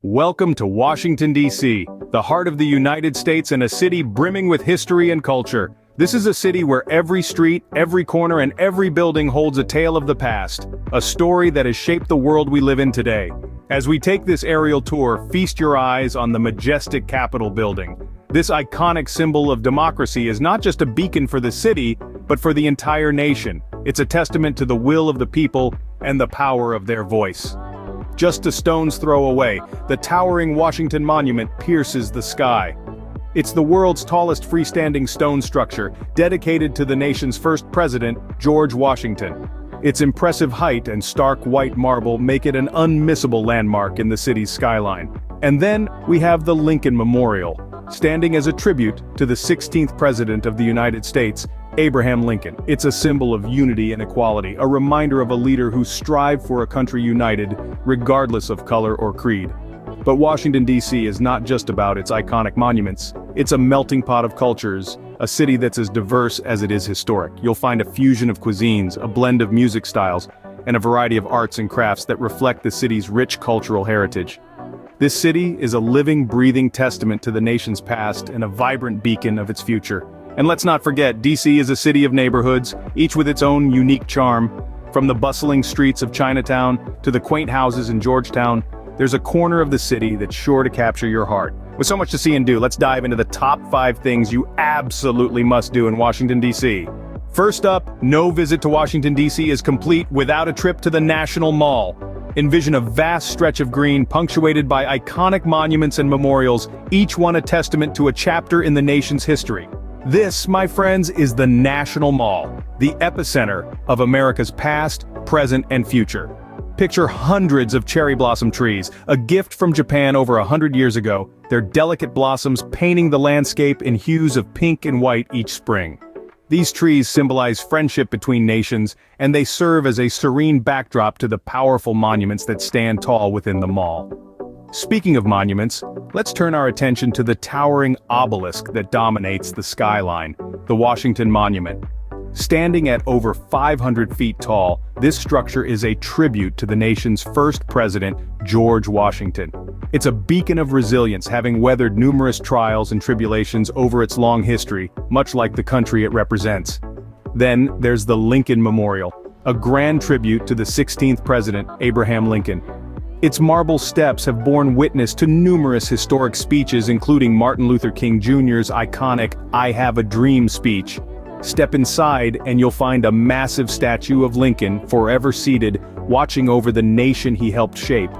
Welcome to Washington, D.C., the heart of the United States and a city brimming with history and culture. This is a city where every street, every corner, and every building holds a tale of the past, a story that has shaped the world we live in today. As we take this aerial tour, feast your eyes on the majestic Capitol building. This iconic symbol of democracy is not just a beacon for the city, but for the entire nation. It's a testament to the will of the people and the power of their voice. Just a stone's throw away, the towering Washington Monument pierces the sky. It's the world's tallest freestanding stone structure, dedicated to the nation's first president, George Washington. Its impressive height and stark white marble make it an unmissable landmark in the city's skyline. And then we have the Lincoln Memorial, standing as a tribute to the 16th President of the United States, Abraham Lincoln. It's a symbol of unity and equality, a reminder of a leader who strived for a country united, regardless of color or creed. But Washington, D.C. is not just about its iconic monuments. It's a melting pot of cultures, a city that's as diverse as it is historic. You'll find a fusion of cuisines, a blend of music styles, and a variety of arts and crafts that reflect the city's rich cultural heritage. This city is a living, breathing testament to the nation's past and a vibrant beacon of its future. And let's not forget, D.C. is a city of neighborhoods, each with its own unique charm. From the bustling streets of Chinatown to the quaint houses in Georgetown, there's a corner of the city that's sure to capture your heart. With so much to see and do, let's dive into the top 5 things you absolutely must do in Washington, D.C. First up, no visit to Washington, D.C. is complete without a trip to the National Mall. Envision a vast stretch of green punctuated by iconic monuments and memorials, each one a testament to a chapter in the nation's history. This, my friends, is the National Mall, the epicenter of America's past, present, and future. Picture hundreds of cherry blossom trees, a gift from Japan over 100 years ago, their delicate blossoms painting the landscape in hues of pink and white each spring. These trees symbolize friendship between nations, and they serve as a serene backdrop to the powerful monuments that stand tall within the mall. Speaking of monuments, let's turn our attention to the towering obelisk that dominates the skyline, the Washington Monument. Standing at over 500 feet tall, this structure is a tribute to the nation's first president, George Washington. It's a beacon of resilience, having weathered numerous trials and tribulations over its long history, much like the country it represents. Then there's the Lincoln Memorial, a grand tribute to the 16th president, Abraham Lincoln. Its marble steps have borne witness to numerous historic speeches, including Martin Luther King Jr.'s iconic "I Have a Dream" speech. Step inside and you'll find a massive statue of Lincoln, forever seated, watching over the nation he helped shape.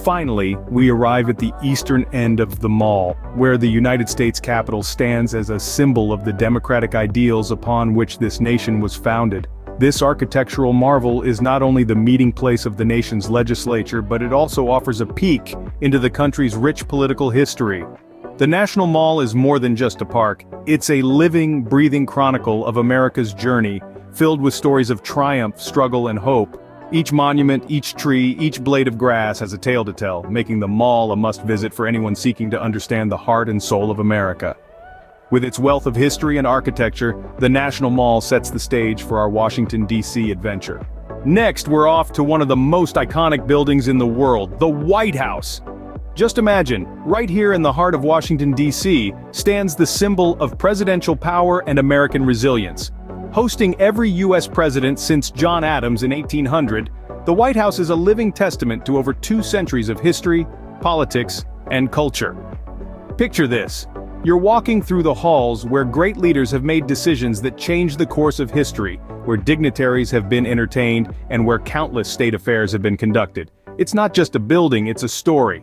Finally, we arrive at the eastern end of the mall, where the United States Capitol stands as a symbol of the democratic ideals upon which this nation was founded. This architectural marvel is not only the meeting place of the nation's legislature, but it also offers a peek into the country's rich political history. The National Mall is more than just a park. It's a living, breathing chronicle of America's journey, filled with stories of triumph, struggle, and hope. Each monument, each tree, each blade of grass has a tale to tell, making the mall a must-visit for anyone seeking to understand the heart and soul of America. With its wealth of history and architecture, the National Mall sets the stage for our Washington, D.C. adventure. Next, we're off to one of the most iconic buildings in the world, the White House. Just imagine, right here in the heart of Washington, D.C., stands the symbol of presidential power and American resilience. Hosting every U.S. president since John Adams in 1800, the White House is a living testament to over 2 centuries of history, politics, and culture. Picture this. You're walking through the halls where great leaders have made decisions that changed the course of history, where dignitaries have been entertained, and where countless state affairs have been conducted. It's not just a building, it's a story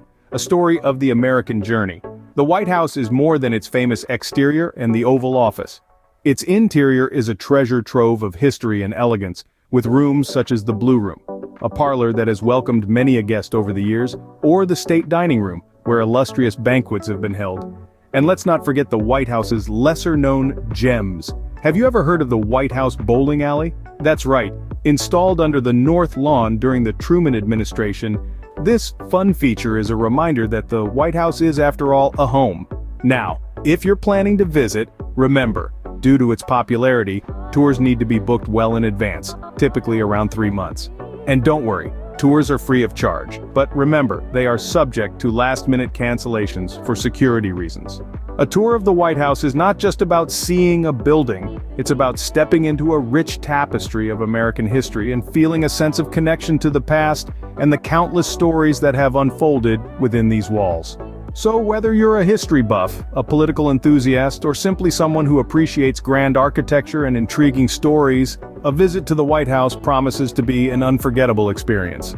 of the American journey. The White House is more than its famous exterior and the Oval Office. Its interior is a treasure trove of history and elegance, with rooms such as the Blue Room, a parlor that has welcomed many a guest over the years, or the State Dining Room, where illustrious banquets have been held. And let's not forget the White House's lesser-known gems. Have you ever heard of the White House bowling alley? That's right. Installed under the North Lawn during the Truman administration, this fun feature is a reminder that the White House is, after all, a home. Now, if you're planning to visit, remember, due to its popularity, tours need to be booked well in advance, typically around 3 months. And don't worry, Tours are free of charge, but remember, they are subject to last-minute cancellations for security reasons. A tour of the White House is not just about seeing a building, it's about stepping into a rich tapestry of American history and feeling a sense of connection to the past and the countless stories that have unfolded within these walls. So whether you're a history buff, a political enthusiast, or simply someone who appreciates grand architecture and intriguing stories, a visit to the White House promises to be an unforgettable experience.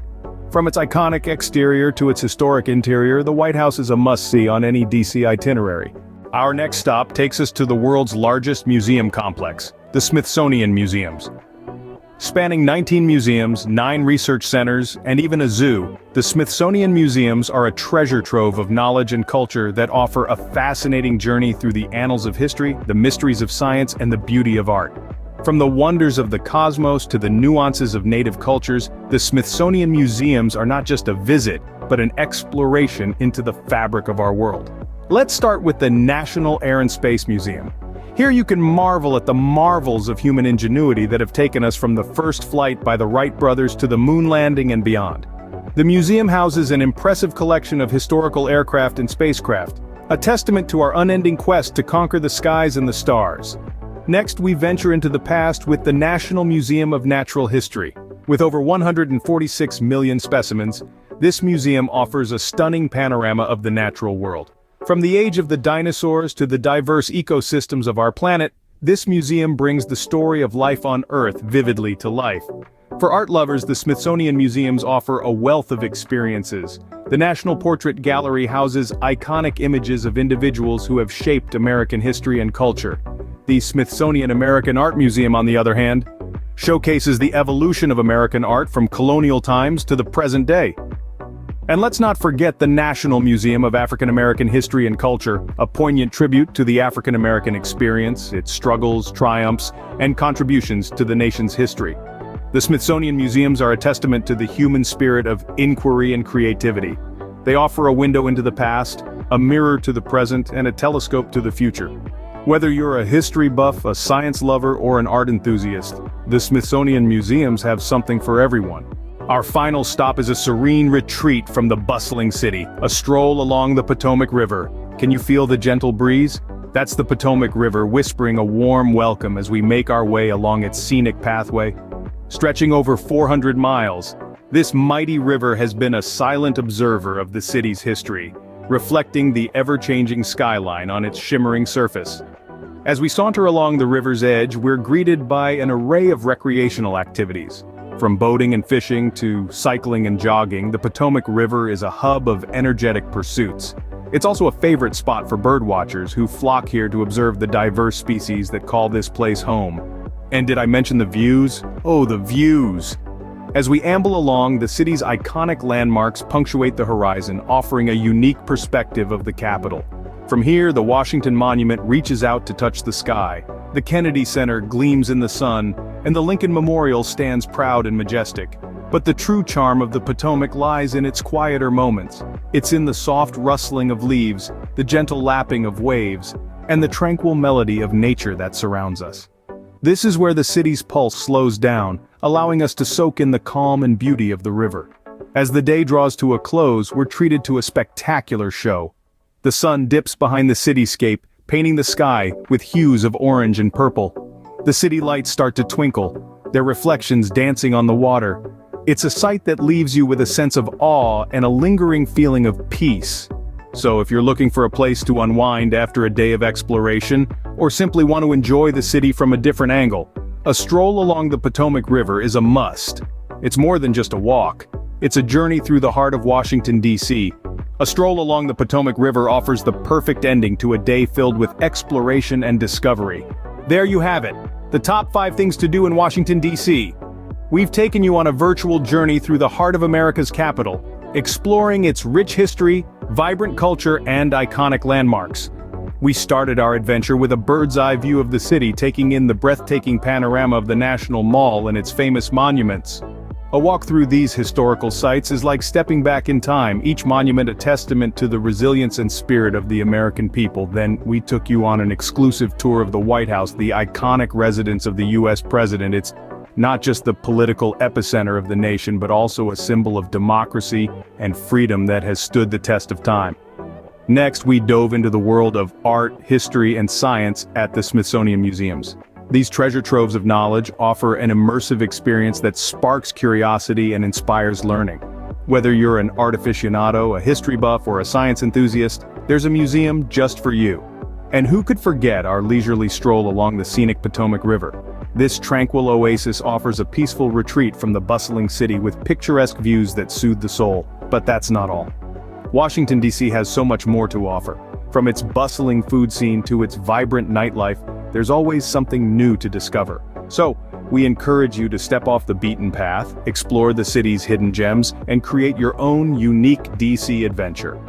From its iconic exterior to its historic interior, the White House is a must-see on any DC itinerary. Our next stop takes us to the world's largest museum complex, the Smithsonian Museums. Spanning 19 museums, 9 research centers, and even a zoo, the Smithsonian Museums are a treasure trove of knowledge and culture that offer a fascinating journey through the annals of history, the mysteries of science, and the beauty of art. From the wonders of the cosmos to the nuances of native cultures, the Smithsonian Museums are not just a visit, but an exploration into the fabric of our world. Let's start with the National Air and Space Museum. Here you can marvel at the marvels of human ingenuity that have taken us from the first flight by the Wright brothers to the moon landing and beyond. The museum houses an impressive collection of historical aircraft and spacecraft, a testament to our unending quest to conquer the skies and the stars. Next, we venture into the past with the National Museum of Natural History. With over 146 million specimens, this museum offers a stunning panorama of the natural world. From the age of the dinosaurs to the diverse ecosystems of our planet, this museum brings the story of life on Earth vividly to life. For art lovers, the Smithsonian Museums offer a wealth of experiences. The National Portrait Gallery houses iconic images of individuals who have shaped American history and culture. The Smithsonian American Art Museum, on the other hand, showcases the evolution of American art from colonial times to the present day. And let's not forget the National Museum of African American History and Culture, a poignant tribute to the African American experience, its struggles, triumphs, and contributions to the nation's history. The Smithsonian Museums are a testament to the human spirit of inquiry and creativity. They offer a window into the past, a mirror to the present, and a telescope to the future. Whether you're a history buff, a science lover, or an art enthusiast, the Smithsonian Museums have something for everyone. Our final stop is a serene retreat from the bustling city, a stroll along the Potomac River. Can you feel the gentle breeze? That's the Potomac River whispering a warm welcome as we make our way along its scenic pathway. Stretching over 400 miles, this mighty river has been a silent observer of the city's history, reflecting the ever-changing skyline on its shimmering surface. As we saunter along the river's edge, we're greeted by an array of recreational activities. From boating and fishing to cycling and jogging, the Potomac River is a hub of energetic pursuits. It's also a favorite spot for birdwatchers who flock here to observe the diverse species that call this place home. And did I mention the views? Oh, the views! As we amble along, the city's iconic landmarks punctuate the horizon, offering a unique perspective of the capital. From here, the Washington Monument reaches out to touch the sky, the Kennedy Center gleams in the sun, and the Lincoln Memorial stands proud and majestic. But the true charm of the Potomac lies in its quieter moments. It's in the soft rustling of leaves, the gentle lapping of waves, and the tranquil melody of nature that surrounds us. This is where the city's pulse slows down, allowing us to soak in the calm and beauty of the river. As the day draws to a close, we're treated to a spectacular show. The sun dips behind the cityscape, painting the sky with hues of orange and purple. The city lights start to twinkle, their reflections dancing on the water. It's a sight that leaves you with a sense of awe and a lingering feeling of peace. So if you're looking for a place to unwind after a day of exploration, or simply want to enjoy the city from a different angle, a stroll along the Potomac River is a must. It's more than just a walk. It's a journey through the heart of Washington, D.C. A stroll along the Potomac River offers the perfect ending to a day filled with exploration and discovery. There you have it, the top 5 things to do in Washington, D.C. We've taken you on a virtual journey through the heart of America's capital, exploring its rich history, vibrant culture, and iconic landmarks. We started our adventure with a bird's-eye view of the city, taking in the breathtaking panorama of the National Mall and its famous monuments. A walk through these historical sites is like stepping back in time, each monument a testament to the resilience and spirit of the American people. Then we took you on an exclusive tour of the White House, the iconic residence of the U.S. President. It's not just the political epicenter of the nation but also a symbol of democracy and freedom that has stood the test of time. Next, we dove into the world of art, history, and science at the Smithsonian Museums. These treasure troves of knowledge offer an immersive experience that sparks curiosity and inspires learning. Whether you're an art aficionado, a history buff, or a science enthusiast, there's a museum just for you. And who could forget our leisurely stroll along the scenic Potomac River? This tranquil oasis offers a peaceful retreat from the bustling city with picturesque views that soothe the soul. But that's not all. Washington, D.C. has so much more to offer. From its bustling food scene to its vibrant nightlife, there's always something new to discover. So, we encourage you to step off the beaten path, explore the city's hidden gems, and create your own unique D.C. adventure.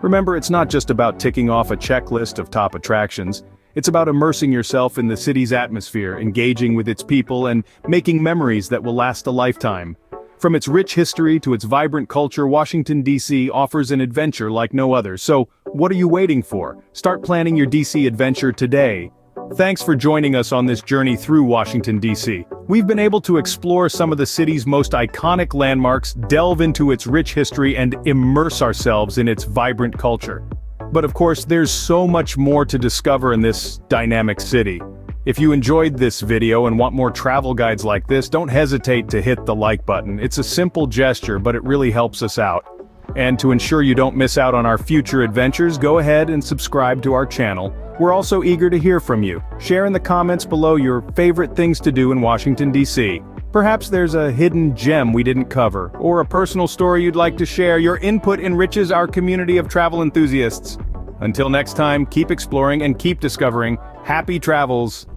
Remember, it's not just about ticking off a checklist of top attractions. It's about immersing yourself in the city's atmosphere, engaging with its people, and making memories that will last a lifetime. From its rich history to its vibrant culture, Washington, D.C. offers an adventure like no other. So, what are you waiting for? Start planning your D.C. adventure today. Thanks for joining us on this journey through Washington, D.C. We've been able to explore some of the city's most iconic landmarks, delve into its rich history, and immerse ourselves in its vibrant culture. But of course, there's so much more to discover in this dynamic city. If you enjoyed this video and want more travel guides like this, don't hesitate to hit the like button. It's a simple gesture, but it really helps us out. And to ensure you don't miss out on our future adventures, go ahead and subscribe to our channel. We're also eager to hear from you. Share in the comments below your favorite things to do in Washington, D.C. Perhaps there's a hidden gem we didn't cover, or a personal story you'd like to share. Your input enriches our community of travel enthusiasts. Until next time, keep exploring and keep discovering. Happy travels!